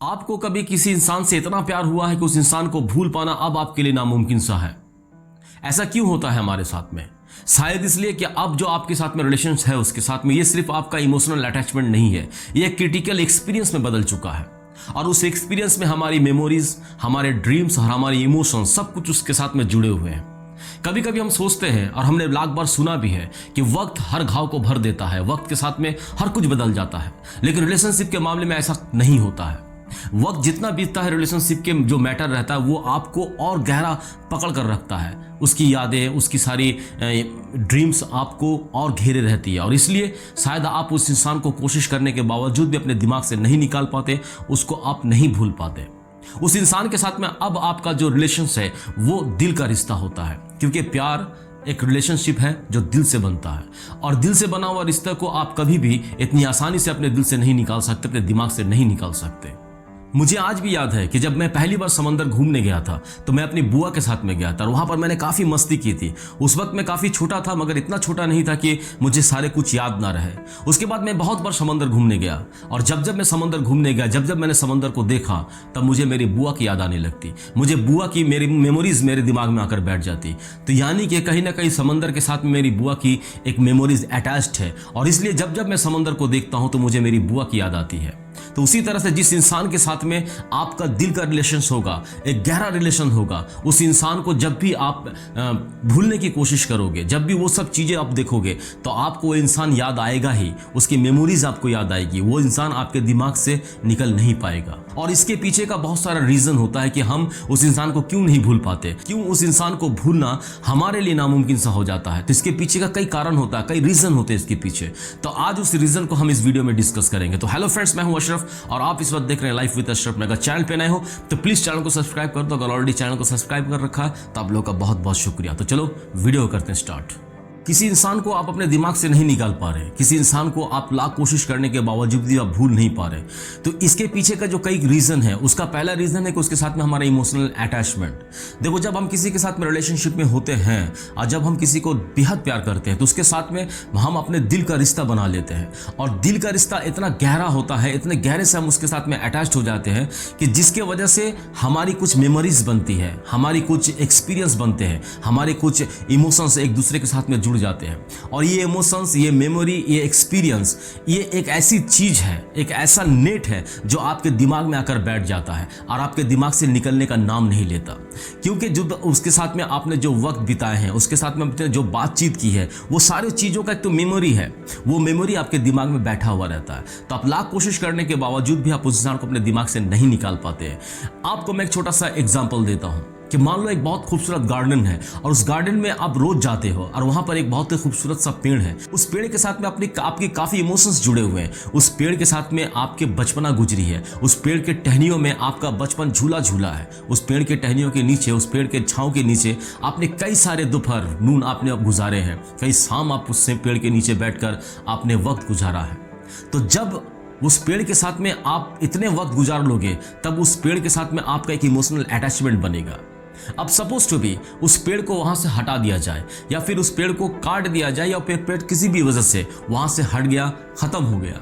आपको कभी किसी इंसान से इतना प्यार हुआ है कि उस इंसान को भूल पाना अब आपके लिए नामुमकिन सा है? ऐसा क्यों होता है हमारे साथ में? शायद इसलिए कि अब जो आपके साथ में रिलेशन है उसके साथ में ये सिर्फ आपका इमोशनल अटैचमेंट नहीं है, ये एक क्रिटिकल एक्सपीरियंस में बदल चुका है। और उस एक्सपीरियंस में हमारी मेमोरीज, हमारे ड्रीम्स और हमारी इमोशंस सब कुछ उसके साथ में जुड़े हुए हैं। कभी कभी हम सोचते हैं और हमने लाख बार सुना भी है कि वक्त हर घाव को भर देता है, वक्त के साथ में हर कुछ बदल जाता है। लेकिन रिलेशनशिप के मामले में ऐसा नहीं होता है। वक्त जितना बीतता है रिलेशनशिप के जो मैटर रहता है वो आपको और गहरा पकड़ कर रखता है। उसकी यादें, उसकी सारी ड्रीम्स आपको और घेरे रहती है। और इसलिए शायद आप उस इंसान को कोशिश करने के बावजूद भी अपने दिमाग से नहीं निकाल पाते, उसको आप नहीं भूल पाते। उस इंसान के साथ में अब आपका जो रिलेशन है वो दिल का रिश्ता होता है, क्योंकि प्यार एक रिलेशनशिप है जो दिल से बनता है। और दिल से बना हुआ रिश्ता को आप कभी भी इतनी आसानी से अपने दिल से नहीं निकाल सकते, अपने दिमाग से नहीं निकाल सकते। मुझे आज भी याद है कि जब मैं पहली बार समंदर घूमने गया था तो मैं अपनी बुआ के साथ में गया था और वहाँ पर मैंने काफ़ी मस्ती की थी। उस वक्त मैं काफ़ी छोटा था, मगर इतना छोटा नहीं था कि मुझे सारे कुछ याद ना रहे। उसके बाद मैं बहुत बार समंदर घूमने गया और जब जब मैं समंदर घूमने गया, जब जब मैंने समंदर को देखा, तब मुझे मेरी बुआ की याद आने लगती। मुझे बुआ की मेरी मेमोरीज मेरे दिमाग में आकर बैठ जाती। तो यानी कि कहीं ना कहीं समंदर के साथ में मेरी बुआ की एक मेमोरीज अटैच्ड है और इसलिए जब जब मैं समंदर को देखता हूँ तो मुझे मेरी बुआ की याद आती है। तो उसी तरह से जिस इंसान के साथ में आपका दिल का रिलेशन होगा, एक गहरा रिलेशन होगा, उस इंसान को जब भी आप भूलने की कोशिश करोगे, जब भी वो सब चीज़ें आप देखोगे, तो आपको वो इंसान याद आएगा ही, उसकी मेमोरीज आपको याद आएगी। वो इंसान आपके दिमाग से निकल नहीं पाएगा। और इसके पीछे का बहुत सारा रीज़न होता है कि हम उस इंसान को क्यों नहीं भूल पाते, क्यों उस इंसान को भूलना हमारे लिए नामुमकिन सा हो जाता है। तो इसके पीछे का कई कारण होता है, कई रीज़न होते हैं इसके पीछे। तो आज उस रीज़न को हम इस वीडियो में डिस्कस करेंगे। तो हेलो फ्रेंड्स, मैं हूं अशरफ और आप इस वक्त देख रहे हैं लाइफ विद अशरफ। अगर चैनल पे नए हो तो प्लीज चैनल को सब्सक्राइब कर दो। अगर ऑलरेडी चैनल को सब्सक्राइब कर रखा है तो आप लोगों का बहुत बहुत शुक्रिया। तो चलो वीडियो करते हैं स्टार्ट। किसी इंसान को आप अपने दिमाग से नहीं निकाल पा रहे, किसी इंसान को आप लाख कोशिश करने के बावजूद भी आप भूल नहीं पा रहे, तो इसके पीछे का जो कई रीज़न है, उसका पहला रीज़न है कि उसके साथ में हमारा इमोशनल अटैचमेंट। देखो, जब हम किसी के साथ में रिलेशनशिप में होते हैं और जब हम किसी को बेहद प्यार करते हैं तो उसके साथ में हम अपने दिल का रिश्ता बना लेते हैं। और दिल का रिश्ता इतना गहरा होता है, इतने गहरे से हम उसके साथ में अटैच हो जाते हैं कि जिसके वजह से हमारी कुछ मेमोरीज बनती है, हमारी कुछ एक्सपीरियंस बनते हैं, हमारे कुछ इमोशंस एक दूसरे के साथ में जुड़ जाते हैं। और ये इमोशंस, ये मेमोरी, ये एक्सपीरियंस, ये एक ऐसी चीज है, एक ऐसा नेट है जो आपके दिमाग में आकर बैठ जाता है और आपके दिमाग से निकलने का नाम नहीं लेता। क्योंकि जो उसके साथ में आपने जो वक्त बिताए हैं, उसके साथ में आपने जो बातचीत की है, वो सारी चीजों का एक तो मेमोरी है, वो मेमोरी आपके दिमाग में बैठा हुआ रहता है। तो आप लाख कोशिश करने के बावजूद भी आप उस इंसान को अपने दिमाग से नहीं निकाल पाते हैं। आपको मैं एक छोटा सा एग्जाम्पल देता हूं कि मान लो एक बहुत खूबसूरत गार्डन है और उस गार्डन में आप रोज जाते हो और वहां पर एक बहुत ही खूबसूरत सा पेड़ है। उस पेड़ के साथ में आपकी काफी इमोशंस जुड़े हुए हैं। उस पेड़ के साथ में आपके बचपना गुजरी है। उस पेड़ के टहनियों में आपका बचपन झूला झूला है। उस पेड़ के टहनियों के नीचे, उस पेड़ के छांव के नीचे आपने कई सारे दोपहर, नून आपने अब गुजारे हैं। कई शाम आप उस पेड़ के नीचे बैठकर आपने वक्त गुजारा है। तो जब उस पेड़ के साथ में आप इतने वक्त गुजार लोगे, तब उस पेड़ के साथ में आपका एक इमोशनल अटैचमेंट बनेगा। अब सपोज टू बी उस पेड़ को वहां से हटा दिया जाए या फिर उस पेड़ को काट दिया जाए या पेड़ किसी भी वजह से वहां से हट गया, खत्म हो गया,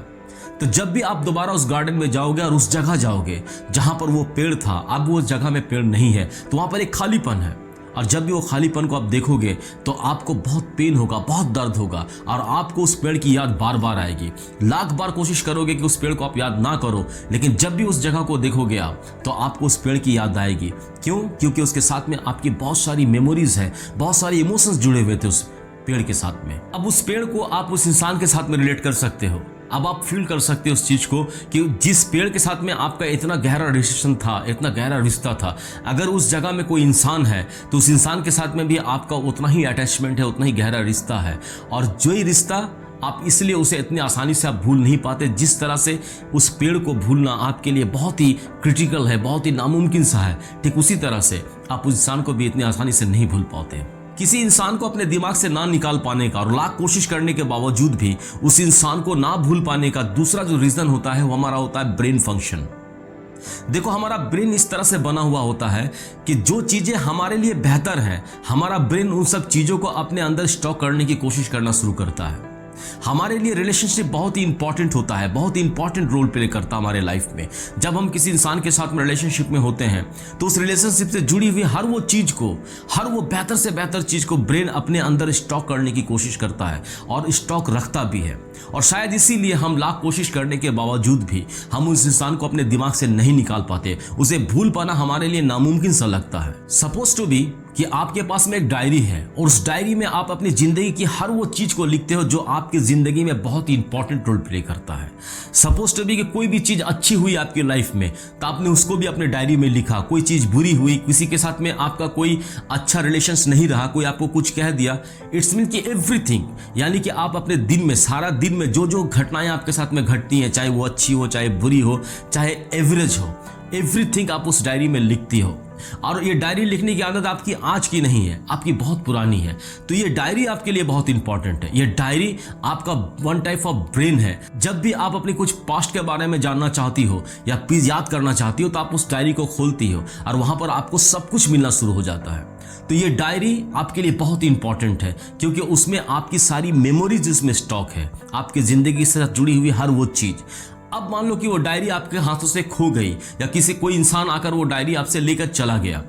तो जब भी आप दोबारा उस गार्डन में जाओगे और उस जगह जाओगे जहां पर वो पेड़ था, अब वो जगह में पेड़ नहीं है, तो वहां पर एक खालीपन है। और जब भी वो खालीपन को आप देखोगे तो आपको बहुत पेन होगा, बहुत दर्द होगा और आपको उस पेड़ की याद बार बार आएगी। लाख बार कोशिश करोगे कि उस पेड़ को आप याद ना करो, लेकिन जब भी उस जगह को देखोगे आप तो आपको उस पेड़ की याद आएगी। क्यों? क्योंकि उसके साथ में आपकी बहुत सारी मेमोरीज है, बहुत सारे इमोशंस जुड़े हुए थे उस पेड़ के साथ में। अब उस पेड़ को आप उस इंसान के साथ में रिलेट कर सकते हो। अब आप फील कर सकते हो उस चीज को कि जिस पेड़ के साथ में आपका इतना गहरा रिलेशन था, इतना गहरा रिश्ता था, अगर उस जगह में कोई इंसान है तो उस इंसान के साथ में भी आपका उतना ही अटैचमेंट है, उतना ही गहरा रिश्ता है। और जो ही रिश्ता आप इसलिए उसे इतनी आसानी से आप भूल नहीं पाते, जिस तरह से उस पेड़ को भूलना आपके लिए बहुत ही क्रिटिकल है, बहुत ही नामुमकिन सा है, ठीक उसी तरह से आप उस इंसान को भी इतनी आसानी से नहीं भूल पाते। किसी इंसान को अपने दिमाग से ना निकाल पाने का और लाख कोशिश करने के बावजूद भी उस इंसान को ना भूल पाने का दूसरा जो रीजन होता है वो हमारा होता है ब्रेन फंक्शन। देखो, हमारा ब्रेन इस तरह से बना हुआ होता है कि जो चीजें हमारे लिए बेहतर हैं, हमारा ब्रेन उन सब चीजों को अपने अंदर स्टॉक करने की कोशिश करना शुरू करता है। हमारे लिए रिलेशनशिप बहुत ही इंपॉर्टेंट होता है, बहुत ही इंपॉर्टेंट रोल प्ले करता है हमारे लाइफ में। जब हम किसी इंसान के साथ में रिलेशनशिप में होते हैं तो उस रिलेशनशिप से जुड़ी हुई हर वो चीज को, हर वो बेहतर से बेहतर चीज को ब्रेन अपने अंदर स्टॉक करने की कोशिश करता है और स्टॉक रखता भी है। और शायद इसीलिए हम लाख कोशिश करने के बावजूद भी हम उस इंसान को अपने दिमाग से नहीं निकाल पाते। उसे भूल पाना हमारे लिए नामुमकिन सा लगता है। सपोज टू बी कि आपके पास में एक डायरी है और उस डायरी में आप अपनी जिंदगी की हर वो चीज को लिखते हो जो आपकी जिंदगी में बहुत ही इंपॉर्टेंट रोल प्ले करता है। सपोज टू बी कि कोई भी चीज अच्छी हुई आपकी लाइफ में तो आपने उसको भी अपने डायरी में लिखा। कोई चीज बुरी हुई, किसी के साथ में आपका कोई अच्छा रिलेशंस नहीं रहा, कोई आपको कुछ कह दिया, इट्स मीन कि एवरीथिंग, यानी कि आप अपने दिन में, सारा दिन में जो जो घटनाएं आपके साथ में घटती हैं, चाहे वो अच्छी हो, चाहे बुरी हो, चाहे एवरेज हो, एवरीथिंग आप उस डायरी में लिखती हो। और ये डायरी लिखने की आदत आपकी आज की नहीं है, आपकी बहुत पुरानी है। तो ये डायरी आपके लिए बहुत इंपॉर्टेंट है। ये डायरी आपका वन टाइप ऑफ ब्रेन है। जब भी आप अपने कुछ पास्ट के बारे में जानना चाहती हो या प्लीज याद करना चाहती हो तो आप उस डायरी को खोलती हो और वहां पर आपको सब कुछ मिलना शुरू हो जाता है। तो ये डायरी आपके लिए बहुत ही इंपॉर्टेंट है क्योंकि उसमें आपकी सारी मेमोरीज इसमें स्टॉक है, आपकी जिंदगी से जुड़ी हुई हर वो चीज। अब मान लो कि वो डायरी आपके हाथों से खो गई या कोई इंसान आकर वो डायरी आपसे लेकर चला गया।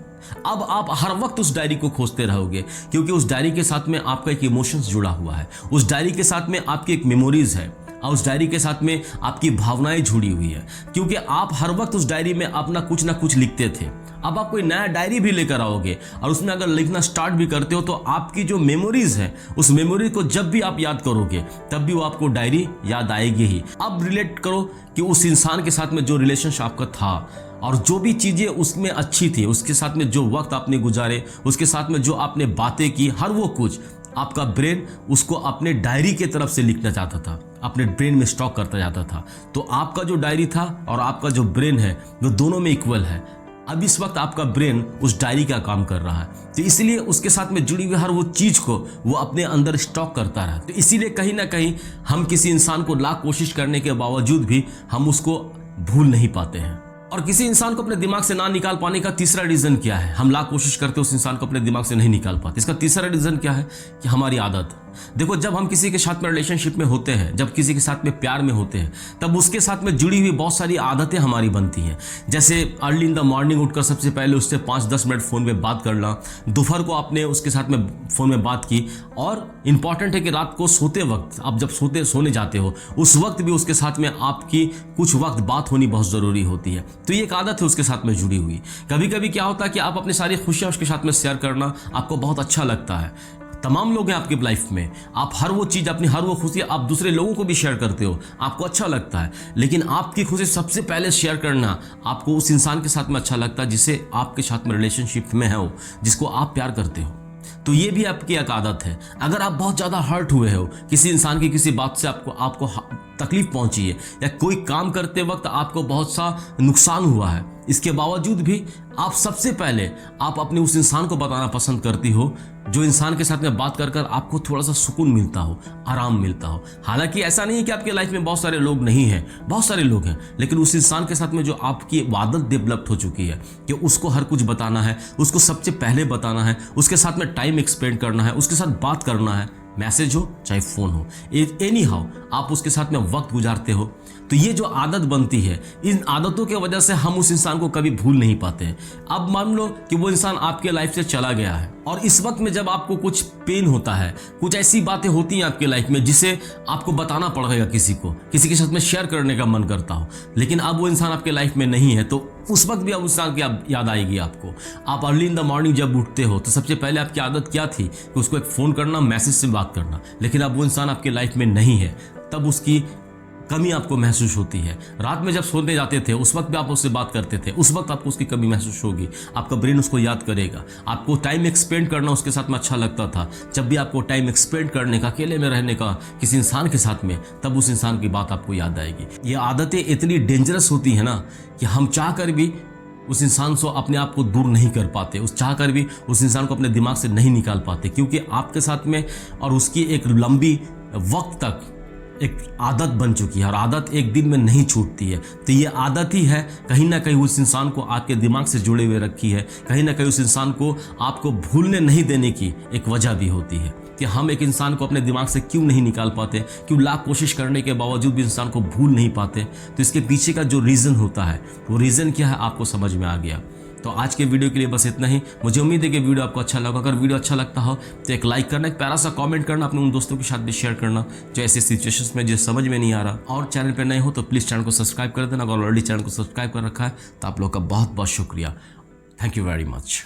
अब आप हर वक्त उस डायरी को खोजते रहोगे क्योंकि उस डायरी के साथ में आपका एक इमोशंस जुड़ा हुआ है, उस डायरी के साथ में आपकी एक मेमोरीज है और उस डायरी के साथ में आपकी भावनाएं जुड़ी हुई है क्योंकि आप हर वक्त उस डायरी में अपना कुछ ना कुछ लिखते थे। अब आप कोई नया डायरी भी लेकर आओगे और उसमें अगर लिखना स्टार्ट भी करते हो तो आपकी जो मेमोरीज है उस मेमोरी को जब भी आप याद करोगे तब भी वो आपको डायरी याद आएगी ही। अब रिलेट करो कि उस इंसान के साथ में जो रिलेशनशिप आपका था और जो भी चीजें उसमें अच्छी थी, उसके साथ में जो वक्त आपने गुजारे, उसके साथ में जो आपने बातें की, हर वो कुछ आपका ब्रेन उसको अपने डायरी के तरफ से लिखना चाहता था, अपने ब्रेन में स्टॉक करता जाता था। तो आपका जो डायरी था और आपका जो ब्रेन है वो दोनों में इक्वल है। अब इस वक्त आपका ब्रेन उस डायरी का काम कर रहा है तो इसलिए उसके साथ में जुड़ी हुई हर वो चीज को वो अपने अंदर स्टॉक करता रहा। तो इसीलिए कहीं ना कहीं हम किसी इंसान को लाख कोशिश करने के बावजूद भी हम उसको भूल नहीं पाते हैं। और किसी इंसान को अपने दिमाग से ना निकाल पाने का तीसरा रीजन क्या है? हम लाख कोशिश करते उस इंसान को अपने दिमाग से नहीं निकाल पाते। इसका तीसरा रीजन क्या है कि हमारी आदत। देखो, जब हम किसी के साथ में रिलेशनशिप में होते हैं, जब किसी के साथ में प्यार में होते हैं, तब उसके साथ में जुड़ी हुई बहुत सारी आदतें हमारी बनती हैं। जैसे अर्ली इन द मॉर्निंग उठकर सबसे पहले उससे 5-10 मिनट फ़ोन में बात करना, दोपहर को आपने उसके साथ में फ़ोन में बात की, और इम्पॉर्टेंट है कि रात को सोते वक्त, आप जब सोने जाते हो उस वक्त भी उसके साथ में आपकी कुछ वक्त बात होनी बहुत ज़रूरी होती है। तो ये एक आदत है उसके साथ में जुड़ी हुई। कभी कभी क्या होता है कि आप अपनी सारी खुशियाँ उसके साथ में शेयर करना आपको बहुत अच्छा लगता है। तमाम लोग हैं आपकी लाइफ में, आप हर वो चीज़, अपनी हर वो खुशी आप दूसरे लोगों को भी शेयर करते हो, आपको अच्छा लगता है। लेकिन आपकी खुशी सबसे पहले शेयर करना आपको उस इंसान के साथ में अच्छा लगता है जिसे आपके साथ में रिलेशनशिप में हो, जिसको आप प्यार करते हो। तो ये भी आपकी एक आदत है। अगर आप बहुत ज़्यादा हर्ट हुए हो, किसी इंसान की किसी बात से आपको तकलीफ पहुंची है या कोई काम करते वक्त आपको बहुत सा नुकसान हुआ है, इसके बावजूद भी आप सबसे पहले आप अपने उस इंसान को बताना पसंद करती हो जो इंसान के साथ में बात कर कर आपको थोड़ा सा सुकून मिलता हो, आराम मिलता हो। हालांकि ऐसा नहीं है कि आपके लाइफ में बहुत सारे लोग नहीं हैं, बहुत सारे लोग हैं, लेकिन उस इंसान के साथ में जो आपकी आदत डेवलप हो चुकी है कि उसको हर कुछ बताना है, उसको सबसे पहले बताना है, उसके साथ में टाइम एक्सपेंड करना है, उसके साथ बात करना है, मैसेज हो चाहे फोन हो, एनी हाउ आप उसके साथ में वक्त गुजारते हो। तो ये जो आदत बनती है, इन आदतों की वजह से हम उस इंसान को कभी भूल नहीं पाते हैं। अब मान लो कि वो इंसान आपके लाइफ से चला गया है और इस वक्त में जब आपको कुछ पेन होता है, कुछ ऐसी बातें होती हैं आपके लाइफ में जिसे आपको बताना पड़ेगा, किसी के साथ में शेयर करने का मन करता हो, लेकिन अब वो इंसान आपके लाइफ में नहीं है, तो उस वक्त भी अब उस इंसान की याद आएगी आपको। आप अर्ली इन द मॉर्निंग जब उठते हो तो सबसे पहले आपकी आदत क्या थी कि उसको एक फ़ोन करना, मैसेज से बात करना, लेकिन अब वो इंसान आपके लाइफ में नहीं है, तब उसकी कमी आपको महसूस होती है। रात में जब सोने जाते थे उस वक्त भी आप उससे बात करते थे, उस वक्त आपको उसकी कमी महसूस होगी, आपका ब्रेन उसको याद करेगा। आपको टाइम एक्सपेंड करना उसके साथ में अच्छा लगता था, जब भी आपको टाइम एक्सपेंड करने का, अकेले में रहने का किसी इंसान के साथ में, तब उस इंसान की बात आपको याद आएगी। ये आदतें इतनी डेंजरस होती है ना कि हम चाह कर भी उस इंसान से अपने आप को दूर नहीं कर पाते, चाह कर भी उस इंसान को अपने दिमाग से नहीं निकाल पाते, क्योंकि आपके साथ में और उसकी एक लंबी वक्त तक एक आदत बन चुकी है और आदत एक दिन में नहीं छूटती है। तो ये आदत ही है कहीं ना कहीं उस इंसान को आपके दिमाग से जुड़े हुए रखी है, कहीं ना कहीं उस इंसान को आपको भूलने नहीं देने की एक वजह भी होती है कि हम एक इंसान को अपने दिमाग से क्यों नहीं निकाल पाते, क्यों लाख कोशिश करने के बावजूद भी इंसान को भूल नहीं पाते। तो इसके पीछे का जो रीज़न होता है वो रीज़न क्या है आपको समझ में आ गया। तो आज के वीडियो के लिए बस इतना ही। मुझे उम्मीद है कि वीडियो आपको अच्छा लगा। अगर वीडियो अच्छा लगता हो तो एक लाइक करना, एक प्यारा सा कमेंट करना, अपने उन दोस्तों के साथ भी शेयर करना जो ऐसे सिचुएशंस में जो समझ में नहीं आ रहा। और चैनल पर नए हो तो प्लीज़ चैनल को सब्सक्राइब कर देना। अगर ऑलरेडी चैनल को सब्सक्राइब कर रखा है तो आप लोग का बहुत बहुत शुक्रिया। Thank you very much.